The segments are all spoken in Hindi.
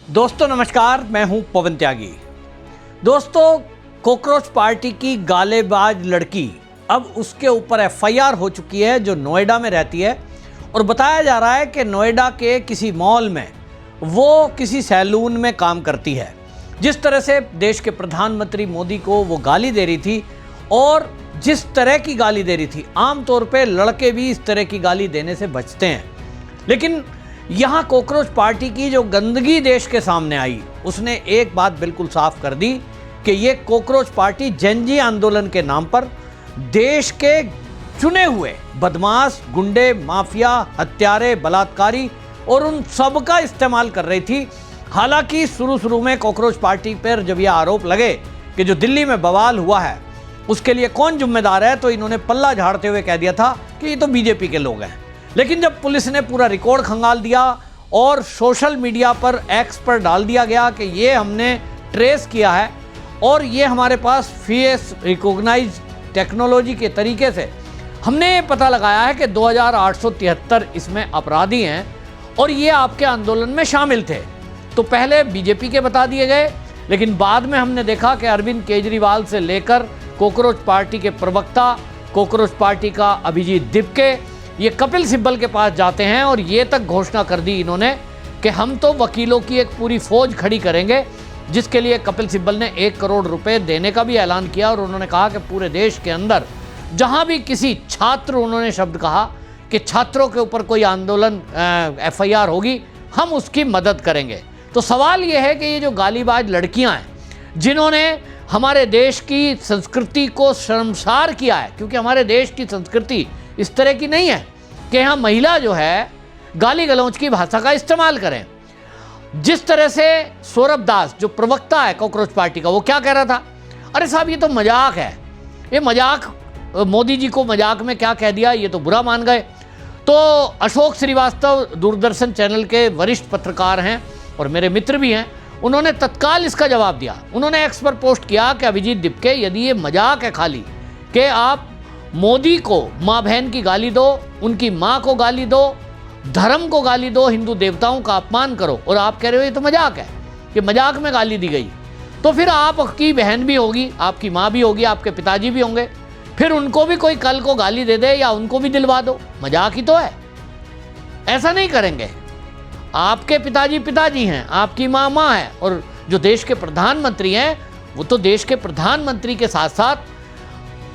दोस्तों नमस्कार, मैं हूं पवन त्यागी। दोस्तों, कॉकरोच पार्टी की गालेबाज लड़की अब उसके ऊपर एफआईआर हो चुकी है जो नोएडा में रहती है और बताया जा रहा है कि नोएडा के किसी मॉल में वो किसी सैलून में काम करती है। जिस तरह से देश के प्रधानमंत्री मोदी को वो गाली दे रही थी और जिस तरह की गाली दे रही थी, आमतौर पे लड़के भी इस तरह की गाली देने से बचते हैं, लेकिन यहाँ कॉकरोच पार्टी की जो गंदगी देश के सामने आई, उसने एक बात बिल्कुल साफ कर दी कि ये कॉकरोच पार्टी जेनजी आंदोलन के नाम पर देश के चुने हुए बदमाश, गुंडे, माफिया, हत्यारे, बलात्कारी और उन सब का इस्तेमाल कर रही थी। हालांकि शुरू में कॉकरोच पार्टी पर जब यह आरोप लगे कि जो दिल्ली में बवाल हुआ है उसके लिए कौन जिम्मेदार है, तो इन्होंने पल्ला झाड़ते हुए कह दिया था कि ये तो बीजेपी के लोग हैं। लेकिन जब पुलिस ने पूरा रिकॉर्ड खंगाल दिया और सोशल मीडिया पर एक्स पर डाल दिया गया कि ये हमने ट्रेस किया है और ये हमारे पास फेस रिकॉग्नाइज टेक्नोलॉजी के तरीके से हमने ये पता लगाया है कि 2873 इसमें अपराधी हैं और ये आपके आंदोलन में शामिल थे, तो पहले बीजेपी के बता दिए गए, लेकिन बाद में हमने देखा कि अरविंद केजरीवाल से लेकर कॉकरोच पार्टी के प्रवक्ता, कॉकरोच पार्टी का अभिजीत दिपके, ये कपिल सिब्बल के पास जाते हैं और ये तक घोषणा कर दी इन्होंने कि हम तो वकीलों की एक पूरी फौज खड़ी करेंगे, जिसके लिए कपिल सिब्बल ने 1 करोड़ रुपए देने का भी ऐलान किया। और उन्होंने कहा कि पूरे देश के अंदर जहां भी किसी छात्र, उन्होंने शब्द कहा कि छात्रों के ऊपर कोई आंदोलन एफआईआर होगी, हम उसकी मदद करेंगे। तो सवाल ये है कि ये जो गालीबाज लड़कियां हैं जिन्होंने हमारे देश की संस्कृति को शर्मसार किया है, क्योंकि हमारे देश की संस्कृति इस तरह की नहीं है कि यहाँ महिला जो है गाली गलौज की भाषा का इस्तेमाल करें। जिस तरह से सौरभ दास जो प्रवक्ता है कॉकरोच पार्टी का, वो क्या कह रहा था, अरे साहब ये तो मजाक है, ये मजाक, मोदी जी को मजाक में क्या कह दिया, ये तो बुरा मान गए। तो अशोक श्रीवास्तव दूरदर्शन चैनल के वरिष्ठ पत्रकार हैं और मेरे मित्र भी हैं, उन्होंने तत्काल इसका जवाब दिया। उन्होंने एक्स पर पोस्ट किया कि अभिजीत दिपके, यदि ये मजाक है खाली कि आप मोदी को माँ बहन की गाली दो, उनकी माँ को गाली दो, धर्म को गाली दो, हिंदू देवताओं का अपमान करो, और आप कह रहे हो ये तो मजाक है, कि मजाक में गाली दी गई, तो फिर आपकी बहन भी होगी, आपकी माँ भी होगी, आपके पिताजी भी होंगे, फिर उनको भी कोई कल को गाली दे दे या उनको भी दिलवा दो, मजाक ही तो है। ऐसा नहीं करेंगे। आपके पिताजी हैं, आपकी माँ है, और जो देश के प्रधानमंत्री हैं वो तो देश के प्रधानमंत्री के साथ साथ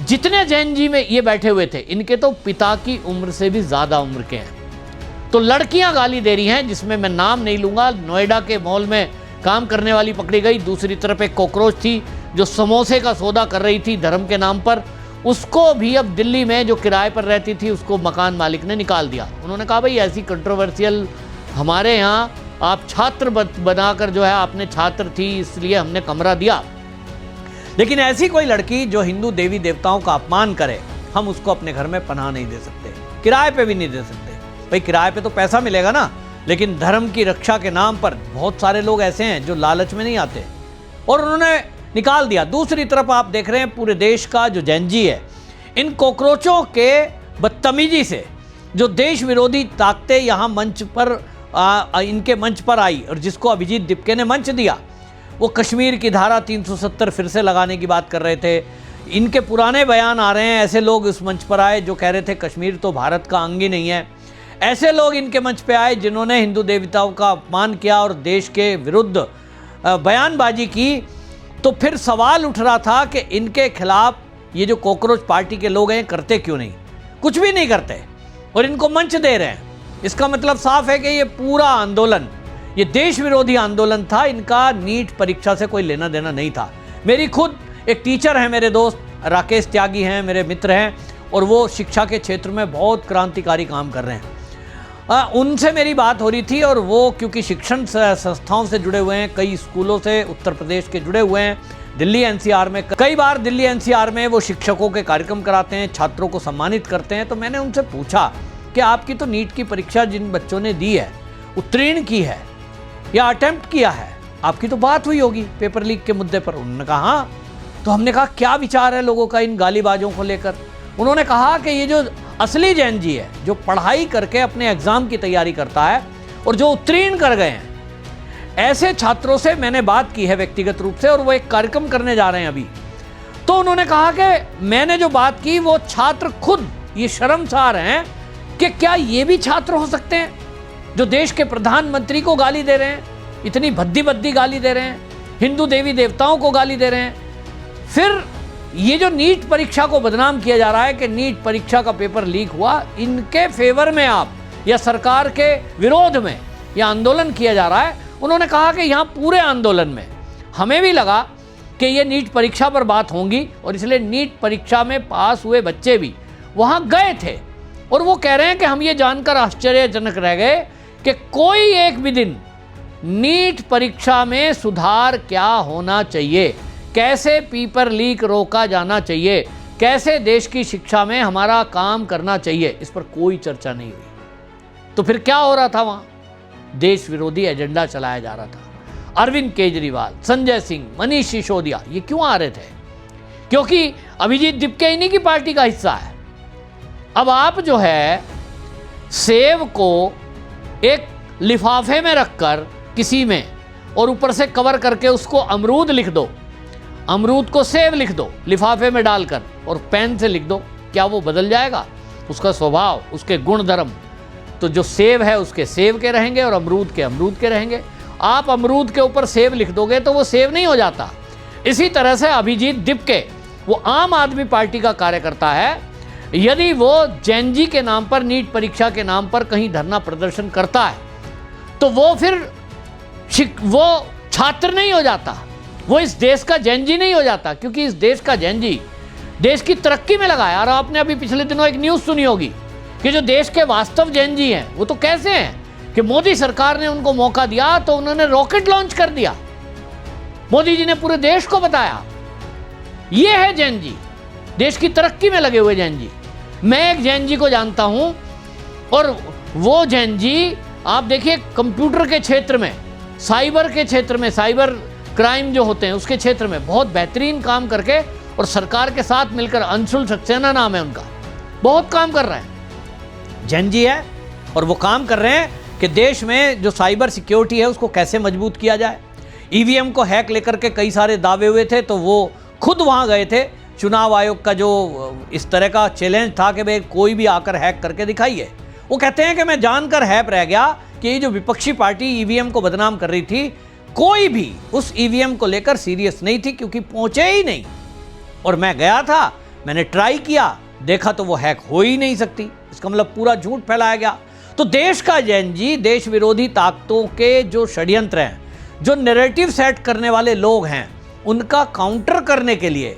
जितने जैन जी में ये बैठे हुए थे, इनके तो पिता की उम्र से भी ज़्यादा उम्र के हैं। तो लड़कियां गाली दे रही हैं, जिसमें मैं नाम नहीं लूँगा। नोएडा के मॉल में काम करने वाली पकड़ी गई, दूसरी तरफ एक कॉकरोच थी जो समोसे का सौदा कर रही थी धर्म के नाम पर, उसको भी अब दिल्ली में जो किराए पर रहती थी उसको मकान मालिक ने निकाल दिया। उन्होंने कहा भाई ऐसी कंट्रोवर्शियल हमारे यहाँ आप छात्र बनाकर जो है, आपने छात्र थी इसलिए हमने कमरा दिया, लेकिन ऐसी कोई लड़की जो हिंदू देवी देवताओं का अपमान करे, हम उसको अपने घर में पनाह नहीं दे सकते, किराए पे भी नहीं दे सकते। भाई किराए पे तो पैसा मिलेगा ना, लेकिन धर्म की रक्षा के नाम पर बहुत सारे लोग ऐसे हैं जो लालच में नहीं आते, और उन्होंने निकाल दिया। दूसरी तरफ आप देख रहे हैं पूरे देश का जो जेनजी है, इन कॉकरोचों के बदतमीजी से जो देश विरोधी ताकतें यहाँ मंच पर इनके मंच पर आई, और जिसको अभिजीत दिपके ने मंच दिया, वो कश्मीर की धारा 370 फिर से लगाने की बात कर रहे थे। इनके पुराने बयान आ रहे हैं, ऐसे लोग इस मंच पर आए जो कह रहे थे कश्मीर तो भारत का अंग ही नहीं है। ऐसे लोग इनके मंच पे आए जिन्होंने हिंदू देवताओं का अपमान किया और देश के विरुद्ध बयानबाजी की। तो फिर सवाल उठ रहा था कि इनके खिलाफ ये जो कॉकरोच पार्टी के लोग हैं करते क्यों नहीं, कुछ भी नहीं करते और इनको मंच दे रहे हैं। इसका मतलब साफ है कि ये पूरा आंदोलन, ये देश विरोधी आंदोलन था, इनका नीट परीक्षा से कोई लेना देना नहीं था। मेरी खुद एक टीचर है, मेरे दोस्त राकेश त्यागी हैं, मेरे मित्र हैं, और वो शिक्षा के क्षेत्र में बहुत क्रांतिकारी काम कर रहे हैं। उनसे मेरी बात हो रही थी, और वो क्योंकि शिक्षण संस्थाओं से जुड़े हुए हैं, कई स्कूलों से उत्तर प्रदेश के जुड़े हुए हैं, दिल्ली एनसीआर में, कई बार दिल्ली एनसीआर में वो शिक्षकों के कार्यक्रम कराते हैं, छात्रों को सम्मानित करते हैं। तो मैंने उनसे पूछा कि आपकी तो नीट की परीक्षा जिन बच्चों ने दी है, उत्तीर्ण की है या अटेम्प्ट किया है, आपकी तो बात हुई होगी पेपर लीक के मुद्दे पर। उन्होंने कहा हाँ। तो हमने कहा क्या विचार है लोगों का इन गालीबाजों को लेकर। उन्होंने कहा कि ये जो असली जैन जी है, जो पढ़ाई करके अपने एग्जाम की तैयारी करता है और जो उत्तीर्ण कर गए हैं, ऐसे छात्रों से मैंने बात की है व्यक्तिगत रूप से, और वो एक कार्यक्रम करने जा रहे हैं अभी। तो उन्होंने कहा कि मैंने जो बात की वो छात्र खुद ये शर्मसार हैं कि क्या ये भी छात्र हो सकते हैं जो देश के प्रधानमंत्री को गाली दे रहे हैं, इतनी भद्दी भद्दी गाली दे रहे हैं, हिंदू देवी देवताओं को गाली दे रहे हैं। फिर ये जो नीट परीक्षा को बदनाम किया जा रहा है कि नीट परीक्षा का पेपर लीक हुआ, इनके फेवर में आप या सरकार के विरोध में यह आंदोलन किया जा रहा है। उन्होंने कहा कि यहाँ पूरे आंदोलन में हमें भी लगा कि ये नीट परीक्षा पर बात होंगी, और इसलिए नीट परीक्षा में पास हुए बच्चे भी वहाँ गए थे। और वो कह रहे हैं कि हम ये जानकर आश्चर्यजनक रह गए कि कोई एक भी दिन नीट परीक्षा में सुधार क्या होना चाहिए, कैसे पेपर लीक रोका जाना चाहिए, कैसे देश की शिक्षा में हमारा काम करना चाहिए, इस पर कोई चर्चा नहीं हुई। तो फिर क्या हो रहा था वहाँ? देश विरोधी एजेंडा चलाया जा रहा था। अरविंद केजरीवाल, संजय सिंह, मनीष सिसोदिया ये क्यों आ रहे थे? क्योंकि अभिजीत दिपके इन्हीं की पार्टी का हिस्सा है। अब आप जो है सेब को एक लिफाफे में रखकर किसी में, और ऊपर से कवर करके उसको अमरूद लिख दो, अमरूद को सेब लिख दो लिफाफे में डालकर, और पेन से लिख दो, क्या वो बदल जाएगा? उसका स्वभाव, उसके गुण धर्म तो जो सेब है उसके सेब के रहेंगे और अमरूद के रहेंगे। आप अमरूद के ऊपर सेब लिख दोगे तो वो सेब नहीं हो जाता। इसी तरह से अभिजीत दिपके वो आम आदमी पार्टी का कार्यकर्ता है, यदि वो जैन जी के नाम पर, नीट परीक्षा के नाम पर कहीं धरना प्रदर्शन करता है तो वो फिर वो छात्र नहीं हो जाता, वो इस देश का जैन जी नहीं हो जाता, क्योंकि इस देश का जैन जी देश की तरक्की में लगा है। और आपने अभी पिछले दिनों एक न्यूज़ सुनी होगी कि जो देश के वास्तव जैन जी हैं वो तो कैसे हैं कि मोदी सरकार ने उनको मौका दिया तो उन्होंने रॉकेट लॉन्च कर दिया। मोदी जी ने पूरे देश को बताया ये है जैन जी, देश की तरक्की में लगे हुए जैन जी। मैं एक जैन जी को जानता हूं, और वो जैन जी आप देखिए कंप्यूटर के क्षेत्र में, साइबर के क्षेत्र में, साइबर क्राइम जो होते हैं उसके क्षेत्र में बहुत बेहतरीन काम करके, और सरकार के साथ मिलकर, अंशुल सक्सेना नाम है उनका, बहुत काम कर रहे हैं। जैन जी है और वो काम कर रहे हैं कि देश में जो साइबर सिक्योरिटी है उसको कैसे मजबूत किया जाए। ईवीएम को हैक लेकर के कई सारे दावे हुए थे, तो वो खुद वहाँ गए थे। चुनाव आयोग का जो इस तरह का चैलेंज था कि भाई कोई भी आकर हैक करके दिखाइए, वो कहते हैं कि मैं जानकर हैप रह गया कि ये जो विपक्षी पार्टी ईवीएम को बदनाम कर रही थी, कोई भी उस ईवीएम को लेकर सीरियस नहीं थी, क्योंकि पहुंचे ही नहीं। और मैं गया था, मैंने ट्राई किया, देखा तो वो हैक हो ही नहीं सकती। इसका मतलब पूरा झूठ फैलाया गया। तो देश का जैन जी, देश विरोधी ताकतों के जो षड्यंत्र हैं, जो नैरेटिव सेट करने वाले लोग हैं, उनका काउंटर करने के लिए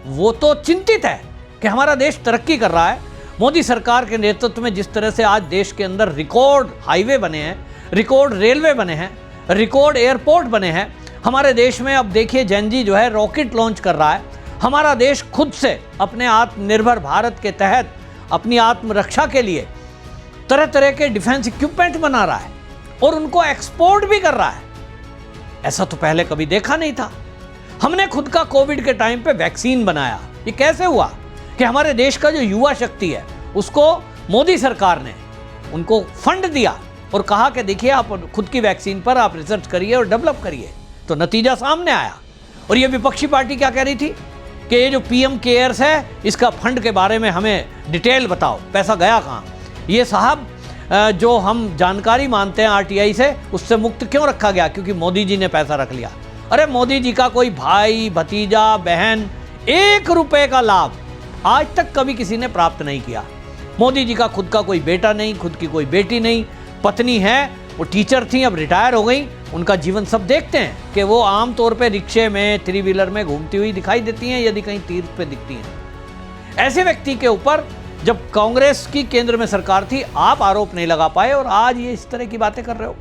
वो तो चिंतित है कि हमारा देश तरक्की कर रहा है। मोदी सरकार के नेतृत्व में जिस तरह से आज देश के अंदर रिकॉर्ड हाईवे बने हैं, रिकॉर्ड रेलवे बने हैं, रिकॉर्ड एयरपोर्ट बने हैं हमारे देश में। अब देखिए जैन जी जो है रॉकेट लॉन्च कर रहा है। हमारा देश खुद से अपने आत्मनिर्भर भारत के तहत अपनी आत्मरक्षा के लिए तरह तरह के डिफेंस इक्विपमेंट बना रहा है और उनको एक्सपोर्ट भी कर रहा है। ऐसा तो पहले कभी देखा नहीं था। हमने खुद का कोविड के टाइम पे वैक्सीन बनाया। ये कैसे हुआ कि हमारे देश का जो युवा शक्ति है उसको मोदी सरकार ने उनको फंड दिया और कहा कि देखिए आप खुद की वैक्सीन पर आप रिसर्च करिए और डेवलप करिए, तो नतीजा सामने आया। और ये विपक्षी पार्टी क्या कह रही थी कि ये जो पीएम केयर्स है इसका फंड के बारे में हमें डिटेल बताओ, पैसा गया कहाँ। ये साहब जो हम जानकारी मानते हैं आरटीआई से, उससे मुक्त क्यों रखा गया? क्योंकि मोदी जी ने पैसा रख लिया। अरे मोदी जी का कोई भाई, भतीजा, बहन 1 रुपए का लाभ आज तक कभी किसी ने प्राप्त नहीं किया। मोदी जी का खुद का कोई बेटा नहीं, खुद की कोई बेटी नहीं, पत्नी है वो टीचर थी, अब रिटायर हो गई। उनका जीवन सब देखते हैं कि वो आमतौर पे रिक्शे में, 3 व्हीलर में घूमती हुई दिखाई देती हैं, यदि कहीं तीर्थ पे दिखती हैं। ऐसे व्यक्ति के ऊपर जब कांग्रेस की केंद्र में सरकार थी आप आरोप नहीं लगा पाए और आज ये इस तरह की बातें कर रहे हो।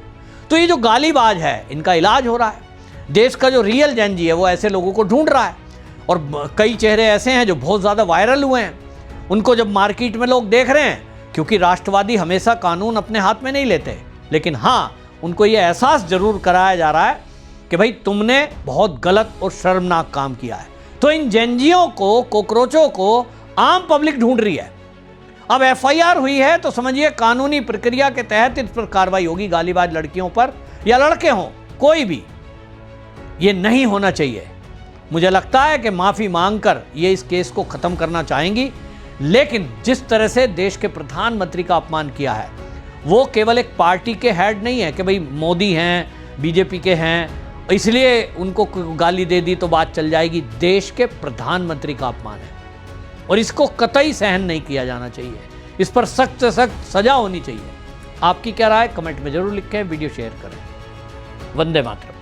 तो ये जो गालीबाज है इनका इलाज हो रहा है। देश का जो रियल जैन जी है वो ऐसे लोगों को ढूंढ रहा है और कई चेहरे ऐसे हैं जो बहुत ज़्यादा वायरल हुए हैं। उनको जब मार्केट में लोग देख रहे हैं, क्योंकि राष्ट्रवादी हमेशा कानून अपने हाथ में नहीं लेते, लेकिन हाँ उनको ये एहसास जरूर कराया जा रहा है कि भाई तुमने बहुत गलत और शर्मनाक काम किया है। तो इन जैनजियों को, कोकरोचों को आम पब्लिक ढूंढ रही है। अब एफआईआर हुई है तो समझिए कानूनी प्रक्रिया के तहत इस पर कार्रवाई होगी। गालीबाज लड़कियों पर या लड़के हों, कोई भी, ये नहीं होना चाहिए। मुझे लगता है कि माफ़ी मांगकर ये इस केस को ख़त्म करना चाहेंगी, लेकिन जिस तरह से देश के प्रधानमंत्री का अपमान किया है, वो केवल एक पार्टी के हेड नहीं है कि भाई मोदी हैं, बीजेपी के हैं, इसलिए उनको गाली दे दी तो बात चल जाएगी। देश के प्रधानमंत्री का अपमान है और इसको कतई सहन नहीं किया जाना चाहिए। इस पर सख्त से सख्त सजा होनी चाहिए। आपकी क्या राय, कमेंट में जरूर लिखें, वीडियो शेयर करें। वंदे मातरम।